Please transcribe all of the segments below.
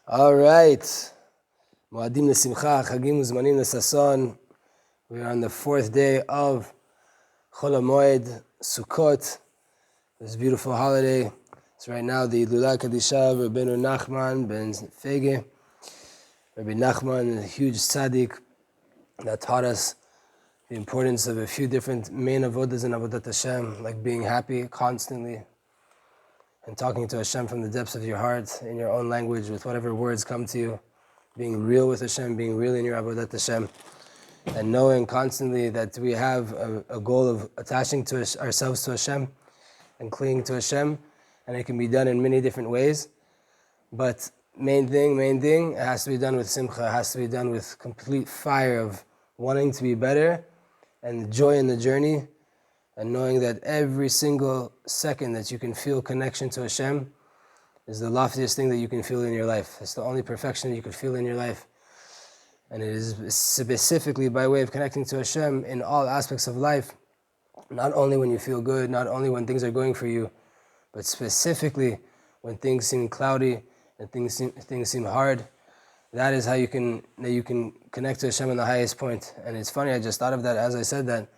All right. Moadim lesimcha, chagim uzmanim lesason. We are on the fourth day of Chol HaMoed, Sukkot, this beautiful holiday. It's right now the Hilula Kadisha of Rabbeinu Nachman ben Fege. Rabbi Nachman, a huge tzaddik that taught us the importance of a few different main avodas in Avodat Hashem, like being happy constantly and talking to Hashem from the depths of your heart in your own language with whatever words come to you, being real with Hashem, being real in your Avodat Hashem, and knowing constantly that we have a goal of attaching to ourselves to Hashem and clinging to Hashem, and it can be done in many different ways. But main thing, it has to be done with simcha, it has to be done with complete fire of wanting to be better and joy in the journey, and knowing that every single second that you can feel connection to Hashem is the loftiest thing that you can feel in your life. It's the only perfection that you could feel in your life. And it is specifically by way of connecting to Hashem in all aspects of life, not only when you feel good, not only when things are going for you, but specifically when things seem cloudy and things seem hard. That is how you can connect to Hashem in the highest point. And it's funny, I just thought of that as I said that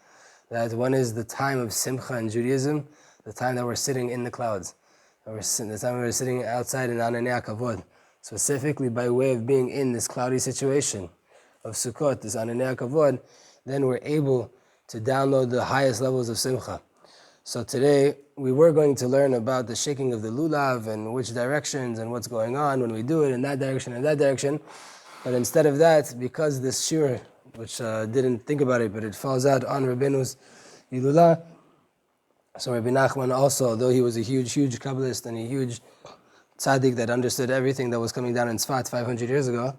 when is the time of simcha in Judaism? The time that we're sitting in the clouds. The time we're sitting outside in Ananei HaKavod. Specifically by way of being in this cloudy situation of Sukkot, this Ananei HaKavod, then we're able to download the highest levels of simcha. So today, we were going to learn about the shaking of the lulav and which directions and what's going on when we do it in that direction and that direction. But instead of that, because this shiur, which didn't think about it, but it falls out on Rabbeinu's Hilula. So Rabbi Nachman also, though he was a huge Kabbalist and a huge tzaddik that understood everything that was coming down in Tzfat 500 years ago,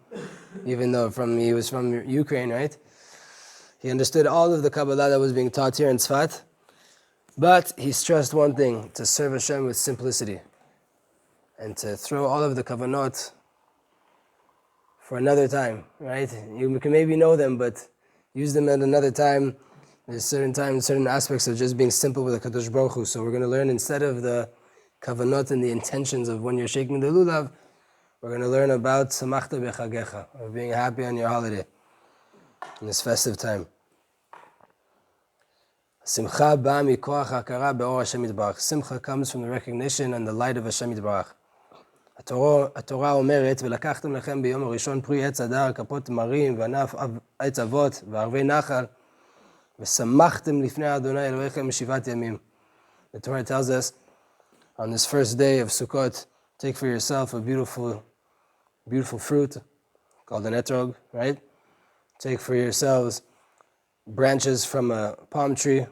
even though he was from Ukraine, right? He understood all of the Kabbalah that was being taught here in Tzfat, but he stressed one thing, to serve Hashem with simplicity and to throw all of the kavanot for another time, right? You can maybe know them, but use them at another time. There's certain aspects of just being simple with the Kadosh Baruch Hu. So we're going to learn, instead of the kavanot and the intentions of when you're shaking the lulav, we're going to learn about samachta bechagecha, or being happy on your holiday, in this festive time. Simcha ba mikoach hakara be'or Hashem Yitbarach. Simcha comes from the recognition and the light of Hashem Yitbarach. התורה אומרת, ולקחתם לכם ביום הראשון פרי עץ הדר, כפות תמרים, וענף עץ אבות, וערבי נחל, ושמחתם לפני אדוני אלוהיכם שבעת ימים. The Torah tells us, on this first day of Sukkot, take for yourself a beautiful fruit, called an etrog, right? Take for yourselves branches from a palm tree,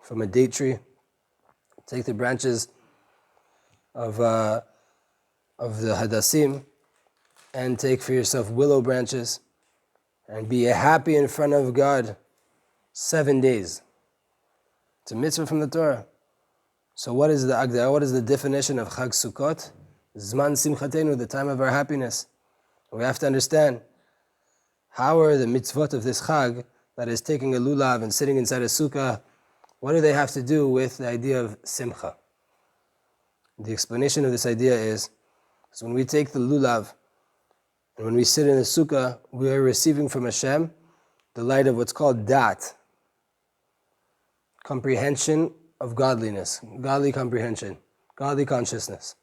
from a date tree. Take the branches of the hadassim, and take for yourself willow branches, and be happy in front of God 7 days. It's a mitzvah from the Torah. So what is the agdara? What is the definition of Chag Sukkot? Zman simchatenu, the time of our happiness. We have to understand, how are the mitzvot of this Chag, that is taking a lulav and sitting inside a sukkah, what do they have to do with the idea of simcha? The explanation of this idea is, when we take the lulav and when we sit in a sukkah, we are receiving from Hashem the light of what's called dat, comprehension of godliness, godly comprehension, godly consciousness.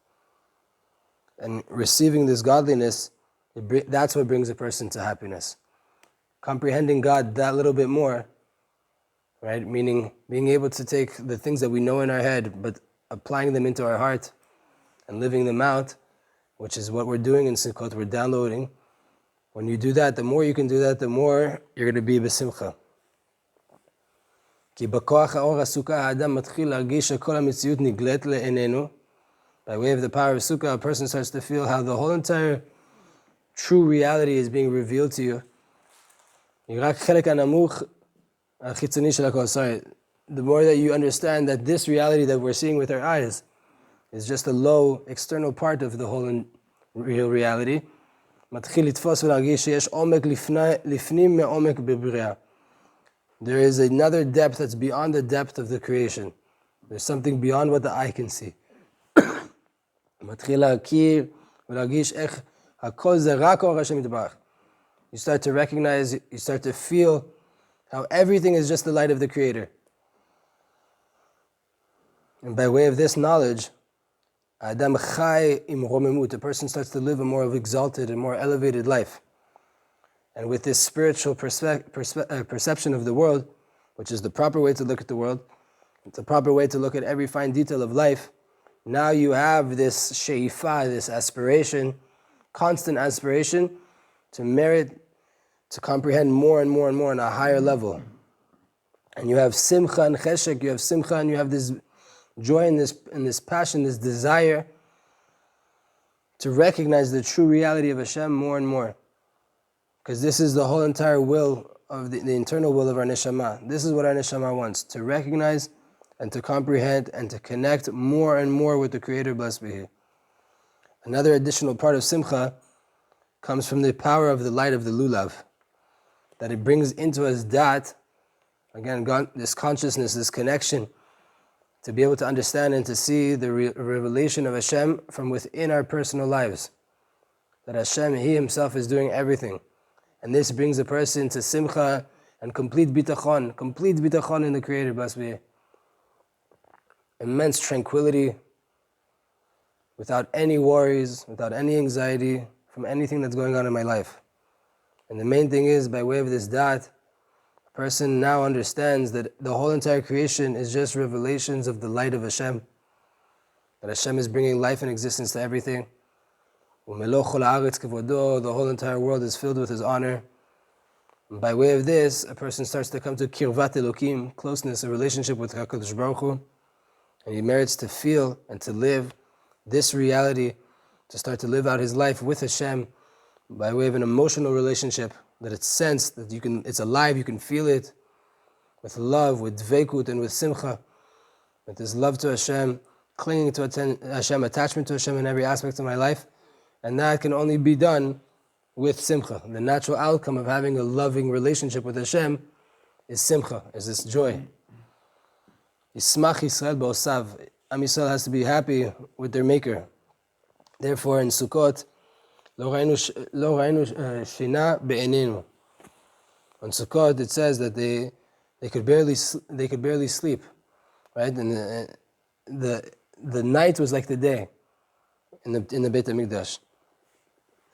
And receiving this godliness, that's what brings a person to happiness. Comprehending God that little bit more, right? Meaning being able to take the things that we know in our head, but applying them into our heart and living them out, which is what we're doing in Sukkot, we're downloading. When you do that, the more you can do that, the more you're going to be besimcha. By way of the power of Sukkah, a person starts to feel how the whole entire true reality is being revealed to you. The more that you understand that this reality that we're seeing with our eyes is just a low external part of the whole real reality. There is another depth that's beyond the depth of the creation. There's something beyond what the eye can see. Hakol ze rak or Hashem yitbarach. You start to recognize, you start to feel how everything is just the light of the Creator. And by way of this knowledge, Adam chai im romemut, a person starts to live a more exalted and more elevated life. And with this spiritual perception of the world, which is the proper way to look at the world, it's a proper way to look at every fine detail of life, now you have this sheifa, this aspiration, constant aspiration to merit, to comprehend more and more and more on a higher level. And you have simcha and cheshek, you have simcha and you have this joy and this passion, this desire to recognize the true reality of Hashem more and more. Because this is the whole entire will of the internal will of our neshama. This is what our neshama wants, to recognize and to comprehend and to connect more and more with the Creator, blessed be He. Another additional part of simcha comes from the power of the light of the lulav, that it brings into us dat, again, this consciousness, this connection, to be able to understand and to see the revelation of Hashem from within our personal lives. That Hashem, He Himself is doing everything. And this brings a person to simcha and complete bitachon in the Creator, blessed be He. Immense tranquility, without any worries, without any anxiety from anything that's going on in my life. And the main thing is, by way of this dat, a person now understands that the whole entire creation is just revelations of the light of Hashem. That Hashem is bringing life and existence to everything. The whole entire world is filled with His honor. And by way of this, a person starts to come to kirvat Elokim, closeness, a relationship with HaKadosh Baruch Hu, and he merits to feel and to live this reality, to start to live out his life with Hashem by way of an emotional relationship, that it's sensed, that it's alive, you can feel it, with love, with dveikut, and with simcha, with this love to Hashem, clinging to Hashem, attachment to Hashem in every aspect of my life. And that can only be done with simcha. The natural outcome of having a loving relationship with Hashem is simcha, is this joy. Yismach Yisrael ba'osav. Am Yisrael has to be happy with their Maker. Therefore, in Sukkot, lo rainu shina be'enenu. On Sukkot, it says that they could barely sleep, right? And the night was like the day in the Beit HaMikdash.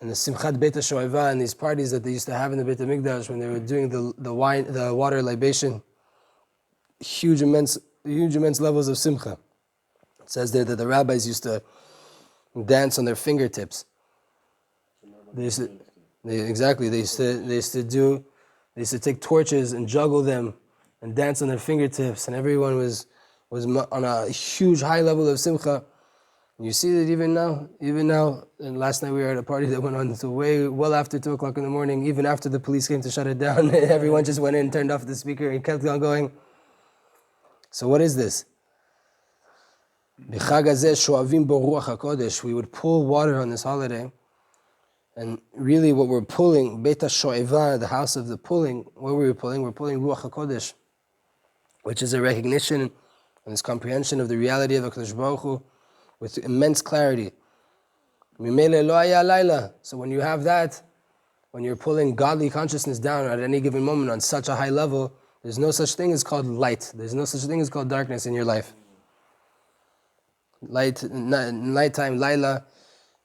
And the Simchat Beit HaShoeva and these parties that they used to have in the Beit HaMikdash when they were doing the water libation, huge immense levels of simcha. It says there that the rabbis used to dance on their fingertips. They used to take torches and juggle them and dance on their fingertips, and everyone was on a huge high level of simcha. And you see that even now, and last night we were at a party that went on until well after 2 o'clock in the morning, even after the police came to shut it down, everyone just went in, turned off the speaker, and kept on going. So what is this? We would pull water on this holiday, and really what we're pulling, Beit HaShoeva, the house of the pulling, what were we pulling? We're pulling Ruach HaKodesh, which is a recognition and this comprehension of the reality of HaKadosh Baruch Hu with immense clarity. So when you have that, when you're pulling godly consciousness down at any given moment on such a high level, there's no such thing as called light. There's no such thing as called darkness in your life. Nighttime, Laila,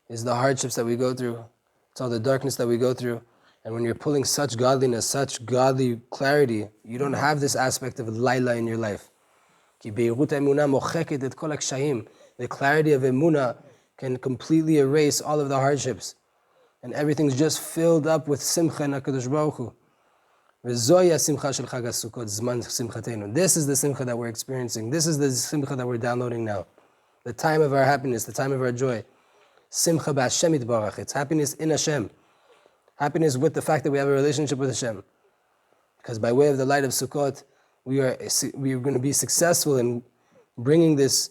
is the hardships that we go through. It's all the darkness that we go through. And when you're pulling such godliness, such godly clarity, you don't have this aspect of Laila in your life. The clarity of Emunah can completely erase all of the hardships. And everything's just filled up with simcha and HaKadosh Baruch Hu. This is the simcha that we're experiencing. This is the simcha that we're downloading now. The time of our happiness, the time of our joy. Simcha b'Hashem yitbarach. It's happiness in Hashem. Happiness with the fact that we have a relationship with Hashem. Because by way of the light of Sukkot, we are going to be successful in bringing this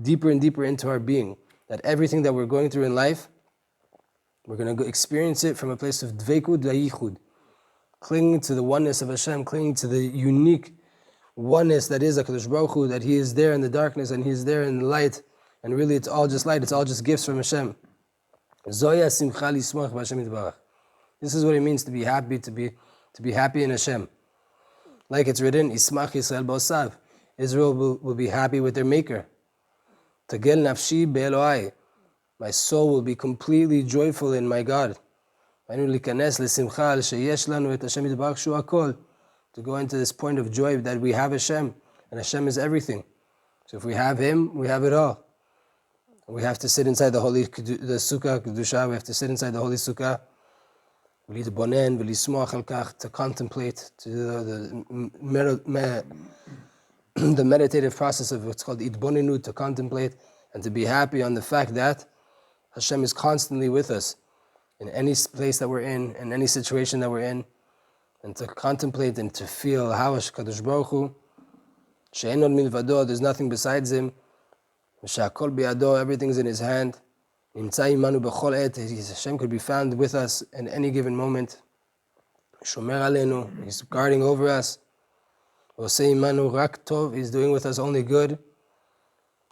deeper and deeper into our being. That everything that we're going through in life, we're going to experience it from a place of dveikud v'yichud. Clinging to the oneness of Hashem, clinging to the unique oneness that is HaKadosh Baruch Hu, that He is there in the darkness and He is there in the light, and really it's all just light, it's all just gifts from Hashem. Zoya simcha lismach b'Hashem yitbarach. This is what it means to be happy, to be happy in Hashem. Like it's written, Ismach Yisrael b'osav. Israel will be happy with their maker. Tagel nafshi be'Elohai. My soul will be completely joyful in my God. To go into this point of joy that we have Hashem, and Hashem is everything. So if we have Him, we have it all. We have to sit inside the Sukkah, Kedusha, we have to sit inside the Holy Sukkah, to contemplate, to the meditative process of what's called itbonenu, to contemplate, and to be happy on the fact that Hashem is constantly with us in any place that we're in any situation that we're in, and to contemplate and to feel how Kadosh Baruch Hu, she'enon milvado, there's nothing besides Him, Shakol biado, everything's in His hand. Nimtzai imanu b'chol et, Hashem could be found with us in any given moment. Shomer aleinu, He's guarding over us. Osei imanu rak tov, He's doing with us only good,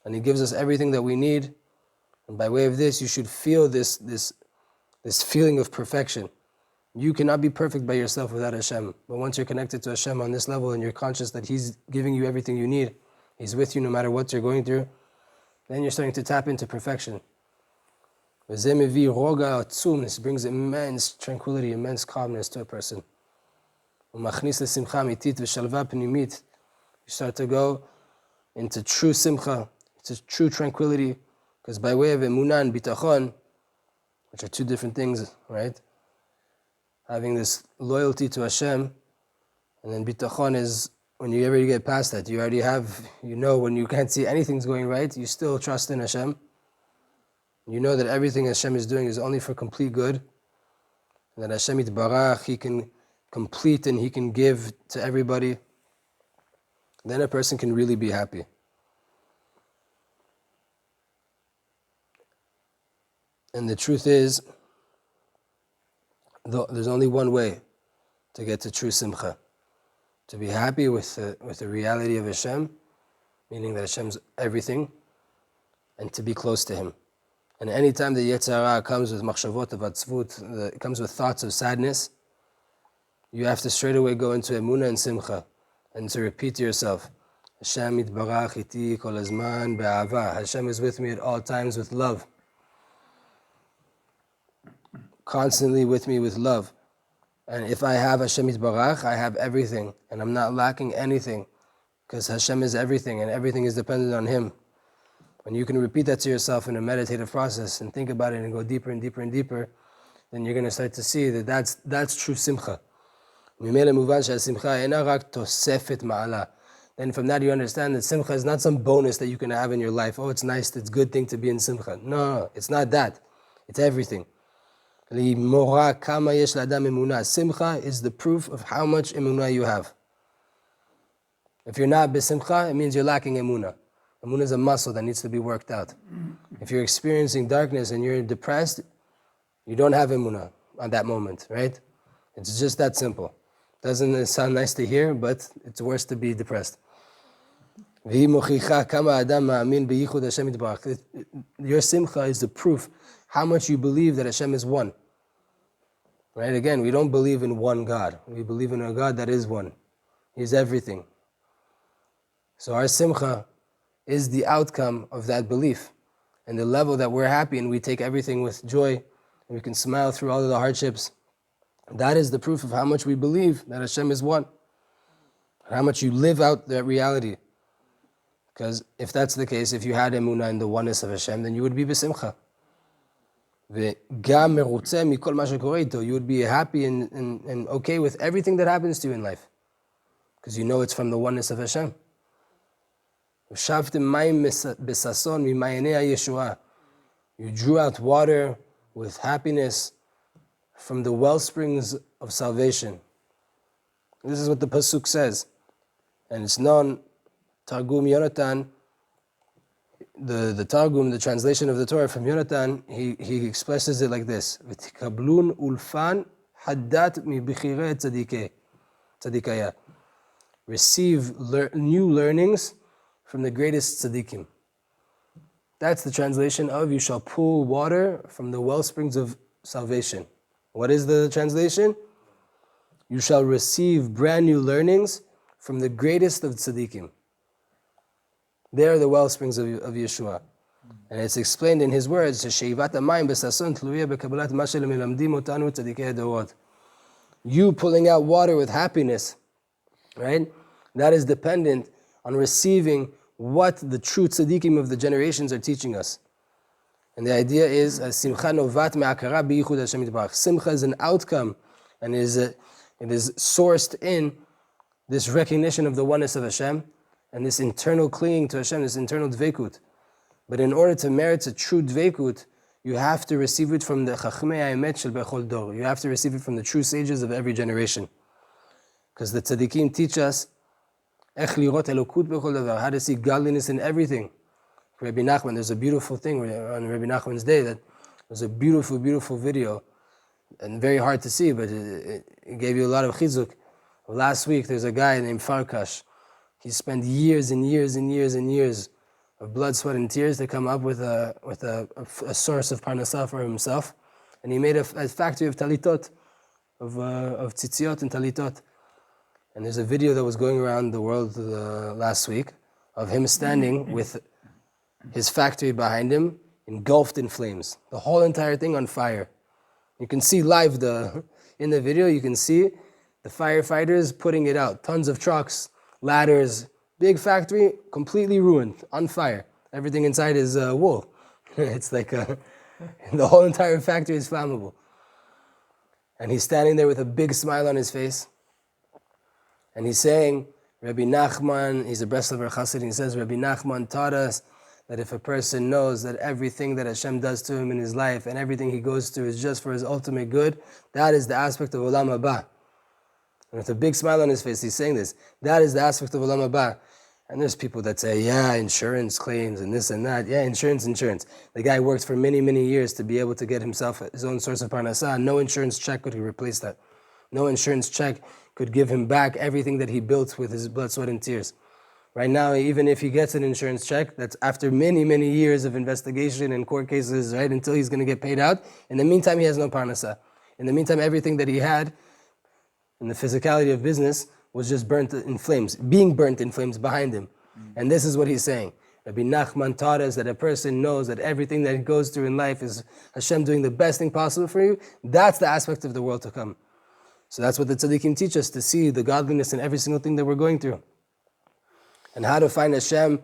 and He gives us everything that we need. And by way of this, you should feel this feeling of perfection. You cannot be perfect by yourself without Hashem. But once you're connected to Hashem on this level and you're conscious that He's giving you everything you need, He's with you no matter what you're going through, then you're starting to tap into perfection. This brings immense tranquility, immense calmness to a person. You start to go into true simcha, into true tranquility, because by way of emunah and bitachon, which are two different things, right? Having this loyalty to Hashem, and then bitachon is when you already get past that. You already have, when you can't see anything's going right, you still trust in Hashem. You know that everything Hashem is doing is only for complete good, and that Hashem yitbarach, He can complete and He can give to everybody. Then a person can really be happy. And the truth is, there's only one way to get to true simcha. To be happy with the reality of Hashem, meaning that Hashem's everything, and to be close to Him. And any time the Yetzer Hara comes with machshavot of atzvut, it comes with thoughts of sadness, you have to straight away go into emunah and simcha, and to repeat to yourself, Hashem yitbarach iti kol hazman be'ahava. Hashem is with me at all times with love. Constantly with me with love. And if I have Hashem yitbarach, I have everything, and I'm not lacking anything, because Hashem is everything, and everything is dependent on Him. When you can repeat that to yourself in a meditative process and think about it and go deeper and deeper and deeper, then you're going to start to see that that's true simcha. Then from that you understand that simcha is not some bonus that you can have in your life. Oh, it's nice, it's a good thing to be in simcha. No, it's not that. It's everything. Simcha is the proof of how much emunah you have. If you're not besimcha, it means you're lacking emunah. Emunah is a muscle that needs to be worked out. If you're experiencing darkness and you're depressed, you don't have emunah at that moment, right? It's just that simple. Doesn't sound nice to hear, but it's worse to be depressed. Your simcha is the proof how much you believe that Hashem is one. Right? Again, we don't believe in one God. We believe in a God that is one. He's everything. So our simcha is the outcome of that belief. And the level that we're happy and we take everything with joy, and we can smile through all of the hardships, that is the proof of how much we believe that Hashem is one. How much you live out that reality. Because if that's the case, if you had emunah in the oneness of Hashem, then you would be besimcha. You would be happy and okay with everything that happens to you in life. Because you know it's from the oneness of Hashem. You drew out water with happiness from the well springs of salvation. This is what the Pasuk says. And it's known, Targum Yonatan, the Targum, the translation of the Torah from Yonatan, he expresses it like this: V'tikablun ulfan haddat mi b'chirei tzadikaya. Receive new learnings from the greatest tzaddikim. That's the translation of you shall pull water from the well springs of salvation. What is the translation? You shall receive brand new learnings from the greatest of tzaddikim. They are the well springs of Yeshua. And it's explained in his words, you pulling out water with happiness, right? That is dependent on receiving what the true tzaddikim of the generations are teaching us. And the idea is, simcha novat me'akara b'yichud Hashem yitbarach. Simcha is an outcome, and it is sourced in this recognition of the oneness of Hashem, and this internal clinging to Hashem, this internal dveikut. But in order to merit a true dveikut, you have to receive it from the chachmei ha'emet shel bechol dor. You have to receive it from the true sages of every generation. Because the tzaddikim teach us ech lirot elokut bechol davar, how to see godliness in everything. Rabbi Nachman, there's a beautiful thing on Rabbi Nachman's day that was a beautiful, beautiful video, and very hard to see, but it gave you a lot of chizuk. Last week, there's a guy named Farkash. He spent years and years and years and years of blood, sweat, and tears to come up with a source of parnasah for himself, and he made a factory of talitot, of tzitziot and talitot. And there's a video that was going around the world last week of him standing with his factory behind him, engulfed in flames. The whole entire thing on fire. You can see live in the video, you can see the firefighters putting it out. Tons of trucks, ladders, big factory, completely ruined, on fire. Everything inside is wool. It's like the whole entire factory is flammable. And he's standing there with a big smile on his face. And he's saying, Rabbi Nachman, he's a Breslover Chassid, he says, Rabbi Nachman taught us that if a person knows that everything that Hashem does to him in his life and everything he goes through is just for his ultimate good, that is the aspect of Olam Haba. And with a big smile on his face, he's saying this. That is the aspect of Olam Haba. And there's people that say, yeah, insurance claims and this and that. Yeah, insurance. The guy worked for many, many years to be able to get himself his own source of parnasah. No insurance check could replace that. No insurance check could give him back everything that he built with his blood, sweat, and tears. Right now, even if he gets an insurance check, that's after many, many years of investigation and court cases, right, until he's going to get paid out. In the meantime, he has no parnasah. In the meantime, everything that he had in the physicality of business was just burnt in flames, being burnt in flames behind him. And this is what he's saying. Rabbi Nachman taught us that a person knows that everything that he goes through in life is Hashem doing the best thing possible for you. That's the aspect of the world to come. So that's what the tzaddikim teach us, to see the godliness in every single thing that we're going through. And how to find Hashem,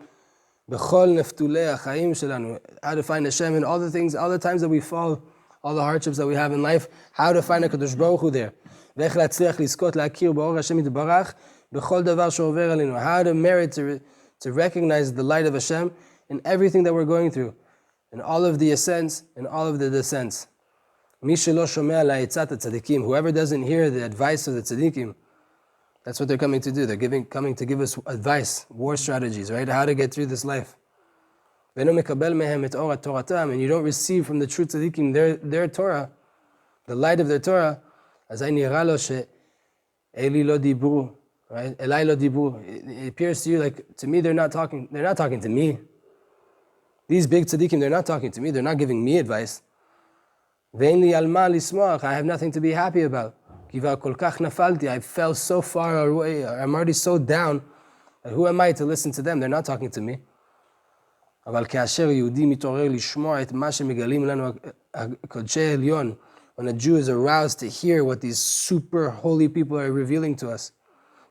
b'chol neftulei ha'chaim shelanu, how to find Hashem in all the things, all the times that we fall, all the hardships that we have in life, how to find HaKadosh Baruch Hu there. V'ech latzliach lizkot la'akir b'or Hashem yitbarach b'chol davar she'over alinu, how to merit to recognize the light of Hashem in everything that we're going through, in all of the ascents, in all of the descents. Mi shelo shomea la'itzat tzaddikim, whoever doesn't hear the advice of the tzaddikim, that's what they're coming to do. They're coming to give us advice, war strategies, right? How to get through this life. And you don't receive from the true tzaddikim their Torah, the light of their Torah. As I nira lo she Eli lo dibru, right? Elai lo dibru. It appears to you like, to me, they're not talking to me. These big tzaddikim, they're not talking to me. They're not giving me advice. Ve'en li al ma lismach. I have nothing to be happy about. I fell so far away, I'm already so down, that who am I to listen to them? They're not talking to me. When a Jew is aroused to hear what these super holy people are revealing to us,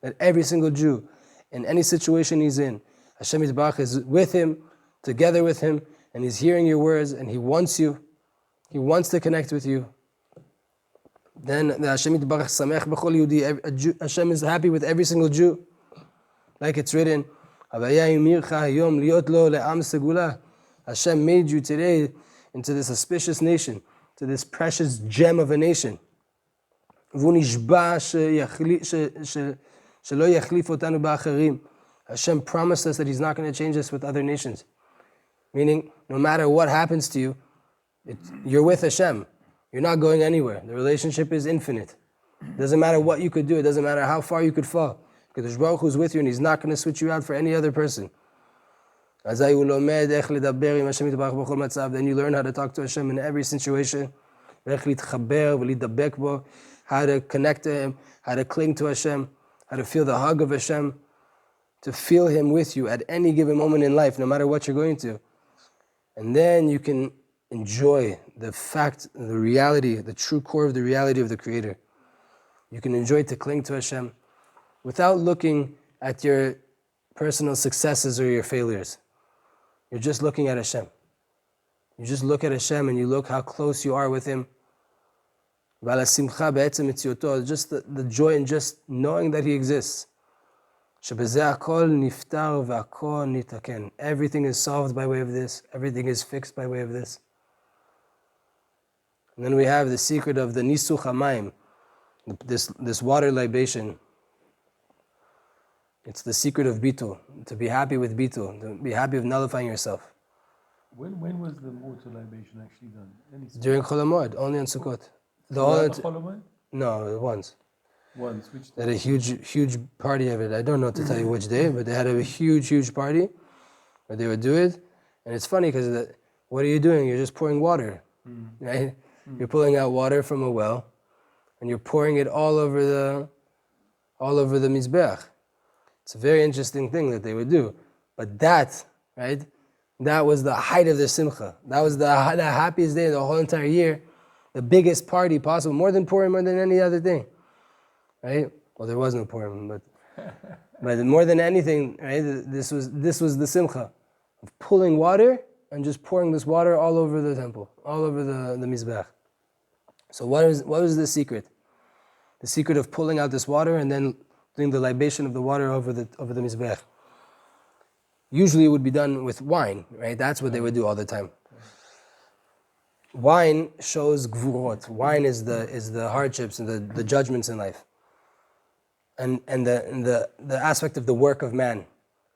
that every single Jew, in any situation he's in, Hashem Yitbarach is with him, together with him, and he's hearing your words, and he wants you, he wants to connect with you. Then the Hashem Yitbarach Samech B'chol Yehudi, Hashem is happy with every single Jew. Like it's written, Hashem made you today into this auspicious nation, to this precious gem of a nation. Hashem promised us that He's not going to change us with other nations. Meaning, no matter what happens to you, you're with Hashem. You're not going anywhere. The relationship is infinite. It doesn't matter what you could do. It doesn't matter how far you could fall. Because Baruch Hu is with you and He's not going to switch you out for any other person. Then you learn how to talk to Hashem in every situation. How to connect to Him, how to cling to Hashem, how to feel the hug of Hashem, to feel Him with you at any given moment in life, no matter what you're going to. And then you can enjoy the fact, the reality, the true core of the reality of the Creator. You can enjoy to cling to Hashem without looking at your personal successes or your failures. You're just looking at Hashem. You just look at Hashem and you look how close you are with Him. Just the joy in just knowing that He exists. Everything is solved by way of this. Everything is fixed by way of this. And then we have the secret of the Nisuch HaMayim, this water libation. It's the secret of bitul, to be happy with bitul, to be happy with nullifying yourself. When was the water libation actually done? During Chol HaMoed, only on Sukkot. Chol HaMoed? No, once. Once, which day? They had a huge party of it. I don't know to tell you which day, but they had a huge party where they would do it. And it's funny because what are you doing? You're just pouring water, right? You're pulling out water from a well, and you're pouring it all over the mizbeach. It's a very interesting thing that they would do. But that, right? That was the height of the simcha. That was the happiest day of the whole entire year. The biggest party possible, more than Purim, more than any other thing. Right? Well, there was no Purim, but more than anything, right? This was the simcha of pulling water and just pouring this water all over the temple, all over the mizbeach. So what was the secret? The secret of pulling out this water and then doing the libation of the water over the mizbeach. Usually it would be done with wine, right? That's what they would do all the time. Wine shows gvurot. Wine is the hardships and the judgments in life. And the aspect of the work of man,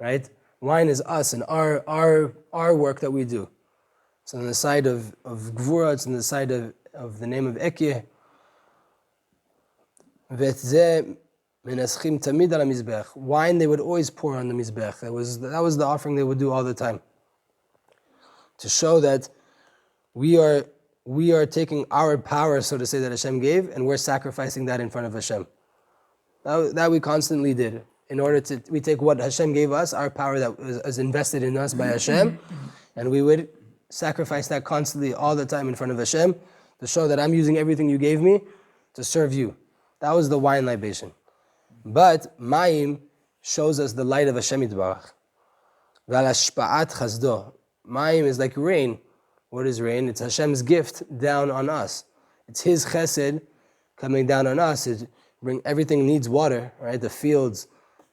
right? Wine is us and our work that we do. So on the side of gvura, it's on the side of the name of Ekyeh. Wine they would always pour on the mizbech. That was the offering they would do all the time. To show that we are taking our power, so to say, that Hashem gave, and we're sacrificing that in front of Hashem. That we constantly did. We take what Hashem gave us, our power that was invested in us by Hashem, and we would sacrifice that constantly all the time in front of Hashem to show that I'm using everything you gave me to serve you. That was the wine libation. But Mayim shows us the light of Hashem Yitbarach. V'alashpa'at chazdo. Mayim is like rain. What is rain? It's Hashem's gift down on us. It's His chesed coming down on us. Everything needs water, right? The fields,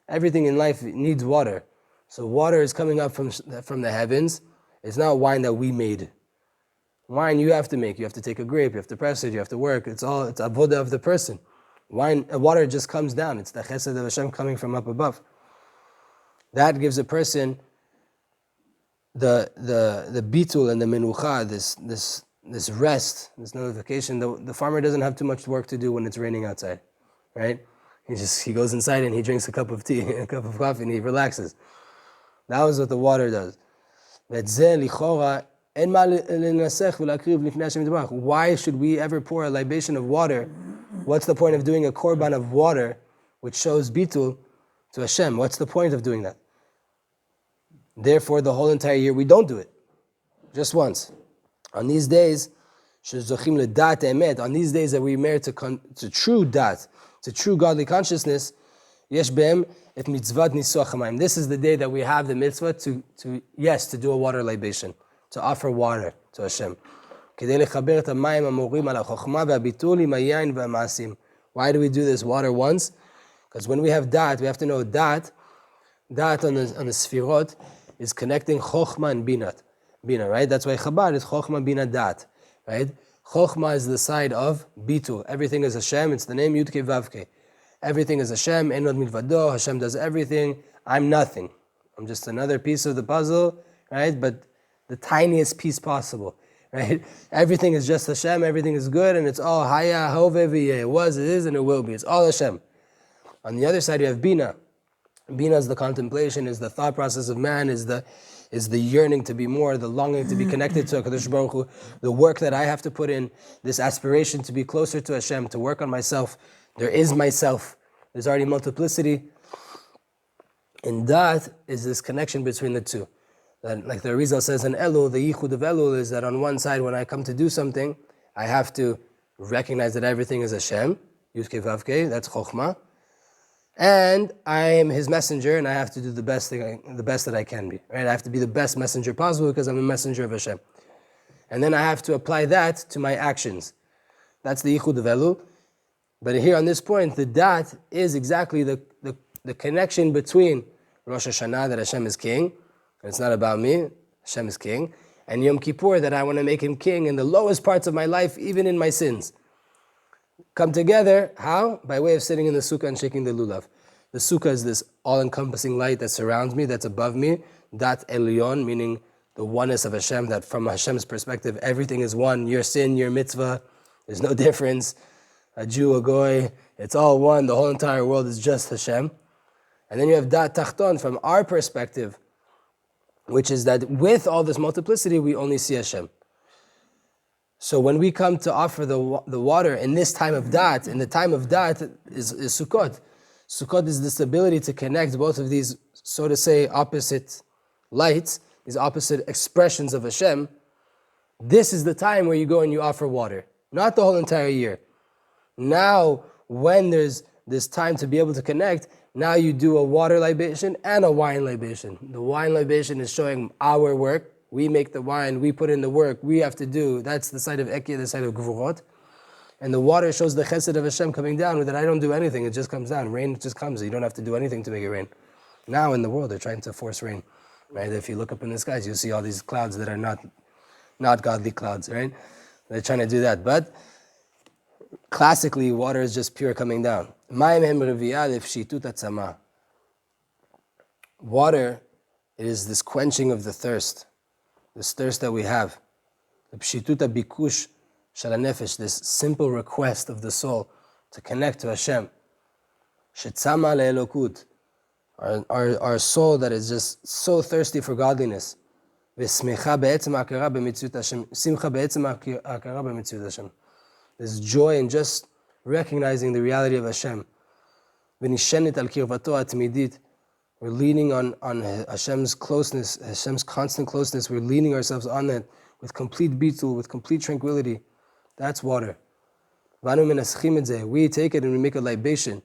everything in life needs water. So water is coming up from the heavens. It's not wine that we made. Wine you have to make. You have to take a grape. You have to press it. You have to work. It's avodah of the person. Water just comes down. It's the chesed of Hashem coming from up above. That gives a person the bitul and the menucha, this rest, this nullification. The farmer doesn't have too much work to do when it's raining outside, right? He goes inside and he drinks a cup of tea, a cup of coffee, and he relaxes. That was what the water does. Why should we ever pour a libation of water? What's the point of doing a korban of water, which shows bitul to Hashem? What's the point of doing that? Therefore, the whole entire year we don't do it, just once. On these days, on these days that we merit to true dat, to true godly consciousness, yesh be'em et mitzvat nisuach hamayim. This is the day that we have the mitzvah to do a water libation, to offer water to Hashem. Why do we do this water once? Because when we have dat, we have to know dat on the sfirot is connecting chokhmah and bina, right? That's why Chabad is chokhmah, bina, dat, right? Chokhmah is the side of bitul. Everything is Hashem. It's the name Yudke Vavke. Everything is Hashem. Enod milvado. Hashem does everything. I'm nothing. I'm just another piece of the puzzle, right? But the tiniest piece possible. Right? Everything is just Hashem, everything is good, and it's all Haya, Hove, V'yeh. It was, it is, and it will be. It's all Hashem. On the other side, you have Bina. Bina is the contemplation, is the thought process of man, is the is the yearning to be more, the longing to be connected to HaKadosh Baruch Hu, the work that I have to put in, this aspiration to be closer to Hashem, to work on myself. There is myself. There's already multiplicity. And that is this connection between the two. That, like the Arizal says in Elul, the Yichud of Elul is that on one side, when I come to do something, I have to recognize that everything is Hashem, Yud-Kei Vav-Kei, that's Chokhmah, and I am His messenger, and I have to do the best that I can be. Right? I have to be the best messenger possible because I'm a messenger of Hashem. And then I have to apply that to my actions. That's the Yichud of Elul. But here on this point, the dat is exactly the connection between Rosh Hashanah, that Hashem is king, and it's not about me, Hashem is king, and Yom Kippur, that I want to make Him king in the lowest parts of my life, even in my sins. Come together, how? By way of sitting in the sukkah and shaking the lulav. The sukkah is this all-encompassing light that surrounds me, that's above me, dat elyon, meaning the oneness of Hashem, that from Hashem's perspective, everything is one, your sin, your mitzvah, there's no difference, a Jew, a goy, it's all one, the whole entire world is just Hashem. And then you have dat tachton, from our perspective, which is that with all this multiplicity, we only see Hashem. So when we come to offer the water in this time of dat, in the time of dat is Sukkot. Sukkot is this ability to connect both of these, so to say, opposite lights, these opposite expressions of Hashem. This is the time where you go and you offer water, not the whole entire year. Now, when there's this time to be able to connect, now you do a water libation and a wine libation. The wine libation is showing our work. We make the wine, we put in the work, we have to do. That's the side of Ekya, the side of Gvurot. And the water shows the chesed of Hashem coming down, with that I don't do anything, it just comes down. Rain just comes, you don't have to do anything to make it rain. Now in the world, they're trying to force rain. Right? If you look up in the skies, you'll see all these clouds that are not godly clouds, right? They're trying to do that. But classically, water is just pure coming down. Water is this quenching of the thirst, this thirst that we have. The pshituta bikush shalanefesh, this simple request of the soul to connect to Hashem. Shetzama le'elokut, our soul that is just so thirsty for godliness. V'smecha be'etzem ha'akara b'mitziut Hashem, simcha be'etzem ha'akara b'mitziut Hashem. There's joy in just recognizing the reality of Hashem. V'nishenet al kirvato atmidit. We're leaning on Hashem's closeness, Hashem's constant closeness. We're leaning ourselves on that with complete bitul, with complete tranquility. That's water. We take it and we make a libation.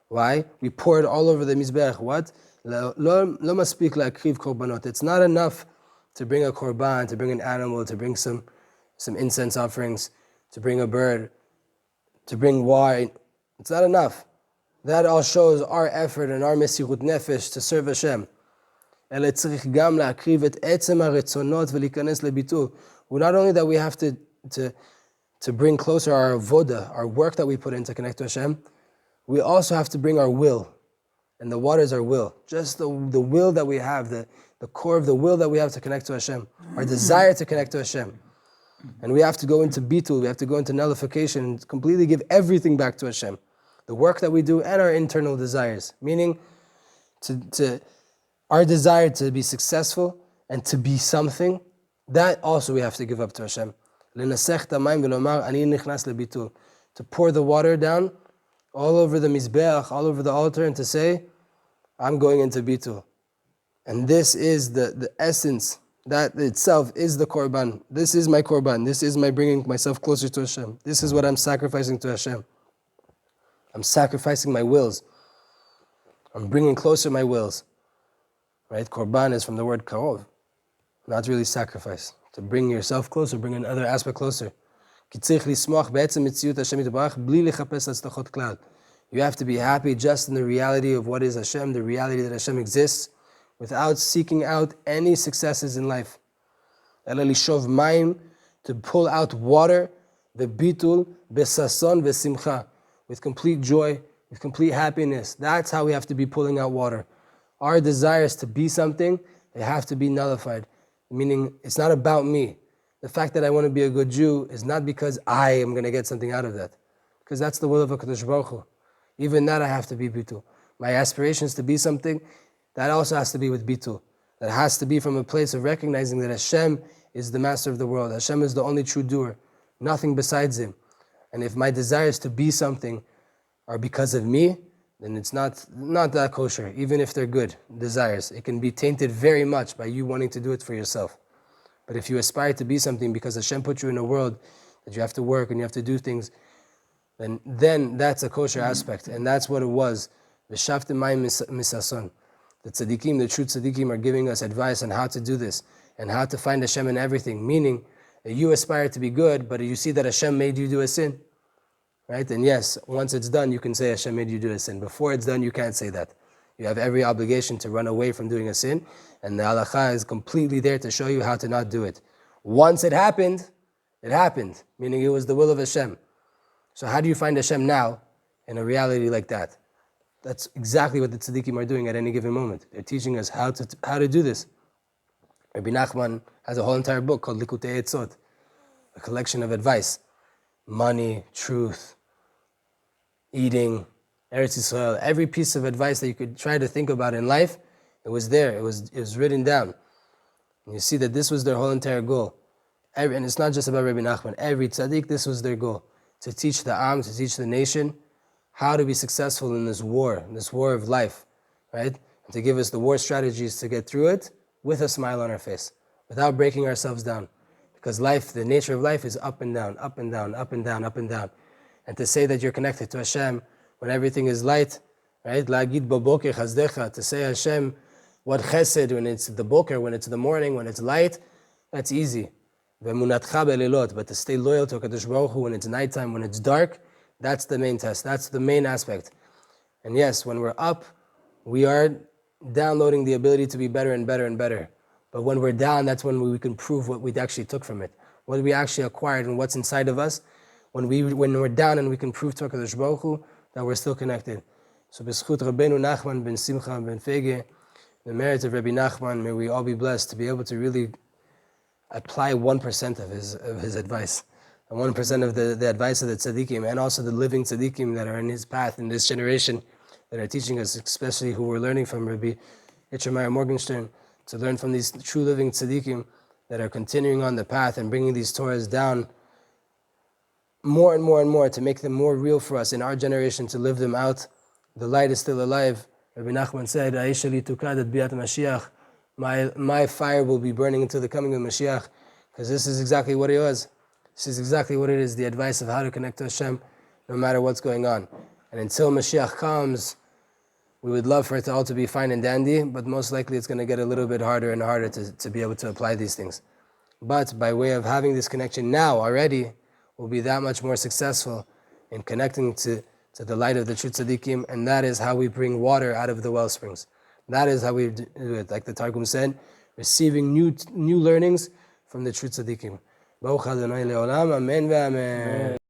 Why? We pour it all over the mizbeach. What? It's not enough to bring a korban, to bring an animal, to bring some incense offerings, to bring a bird, to bring wine. It's not enough. That all shows our effort and our mesirut nefesh to serve Hashem. Well, not only that we have to bring closer our avoda, our work that we put in to connect to Hashem, we also have to bring our will. And the water is our will. Just the will that we have, the core of the will that we have to connect to Hashem, our desire to connect to Hashem. And we have to go into bitul, we have to go into nullification and completely give everything back to Hashem. The work that we do and our internal desires, meaning to our desire to be successful and to be something, that also we have to give up to Hashem. To pour the water down all over the mizbeach, all over the altar, and to say, I'm going into bitul. And this is the essence, that itself is the korban. This is my korban. This is my bringing myself closer to Hashem. This is what I'm sacrificing to Hashem. I'm sacrificing my wills. I'm bringing closer my wills. Right? Korban is from the word karov. Not really sacrifice. To bring yourself closer, bring another aspect closer. You have to be happy just in the reality of what is Hashem, the reality that Hashem exists, without seeking out any successes in life. To pull out water, the bitul, besason, vesimcha, with complete joy, with complete happiness. That's how we have to be pulling out water. Our desires to be something, they have to be nullified. Meaning, it's not about me. The fact that I want to be a good Jew is not because I am going to get something out of that. Because that's the will of HaKadosh Baruch Hu. Even that I have to be bitul. My aspirations to be something, that also has to be with bitul. That has to be from a place of recognizing that Hashem is the master of the world. Hashem is the only true doer, nothing besides Him. And if my desires to be something are because of me, then it's not that kosher, even if they're good desires. It can be tainted very much by you wanting to do it for yourself. But if you aspire to be something because Hashem put you in a world that you have to work and you have to do things, then that's a kosher aspect. And that's what it was. V'shavtem mayim misason. The tzaddikim, the true tzaddikim, are giving us advice on how to do this and how to find Hashem in everything. Meaning that you aspire to be good, but you see that Hashem made you do a sin. Right? And yes, once it's done, you can say Hashem made you do a sin. Before it's done, you can't say that. You have every obligation to run away from doing a sin, and the halakha is completely there to show you how to not do it. Once it happened, meaning it was the will of Hashem. So how do you find Hashem now in a reality like that? That's exactly what the tzaddikim are doing at any given moment. They're teaching us how to do this. Rabbi Nachman has a whole entire book called Likutei Etzot, a collection of advice. Money, truth, eating, Eretz Yisrael, every piece of advice that you could try to think about in life, it was there, it was written down. And you see that this was their whole entire goal. And it's not just about Rabbi Nachman, every tzaddik, this was their goal. To teach the Am, to teach the nation, how to be successful in this war of life, right? And to give us the war strategies to get through it with a smile on our face, without breaking ourselves down. Because life, the nature of life is up and down, up and down, up and down, up and down. And to say that you're connected to Hashem when everything is light, right? La'agid baboker chazdecha, to say Hashem, what chesed, when it's the boker, when it's the morning, when it's light, that's easy. Ve'munatcha belilot, but to stay loyal to HaKadosh Baruch Hu when it's nighttime, when it's dark, that's the main test, that's the main aspect. And yes, when we're up, we are downloading the ability to be better and better and better. But when we're down, that's when we can prove what we actually took from it, what we actually acquired and what's inside of us. When we're down and we can prove to HaKadosh Baruch Hu that we're still connected. So b'schut Rabbeinu Nachman ben Simcha ben Fege, the merit of Rabbi Nachman, may we all be blessed to be able to really apply 1% of his advice, and 1% of the advice of the tzaddikim, and also the living tzaddikim that are in his path in this generation that are teaching us, especially who we're learning from Rabbi Yitzchak Morgenstern, to learn from these true living tzaddikim that are continuing on the path and bringing these Torahs down more and more and more to make them more real for us in our generation, to live them out. The light is still alive. Rabbi Nachman said, my fire will be burning until the coming of Mashiach, because this is exactly what it was. This is exactly what it is, the advice of how to connect to Hashem no matter what's going on. And until Mashiach comes, we would love for it all to be fine and dandy, but most likely it's going to get a little bit harder and harder to be able to apply these things. But by way of having this connection now already, we'll be that much more successful in connecting to the light of the true tzaddikim, and that is how we bring water out of the well springs. That is how we do it, like the Targum said, receiving new learnings from the true tzaddikim. Baruch Adonai le'olam, amen ve'amen.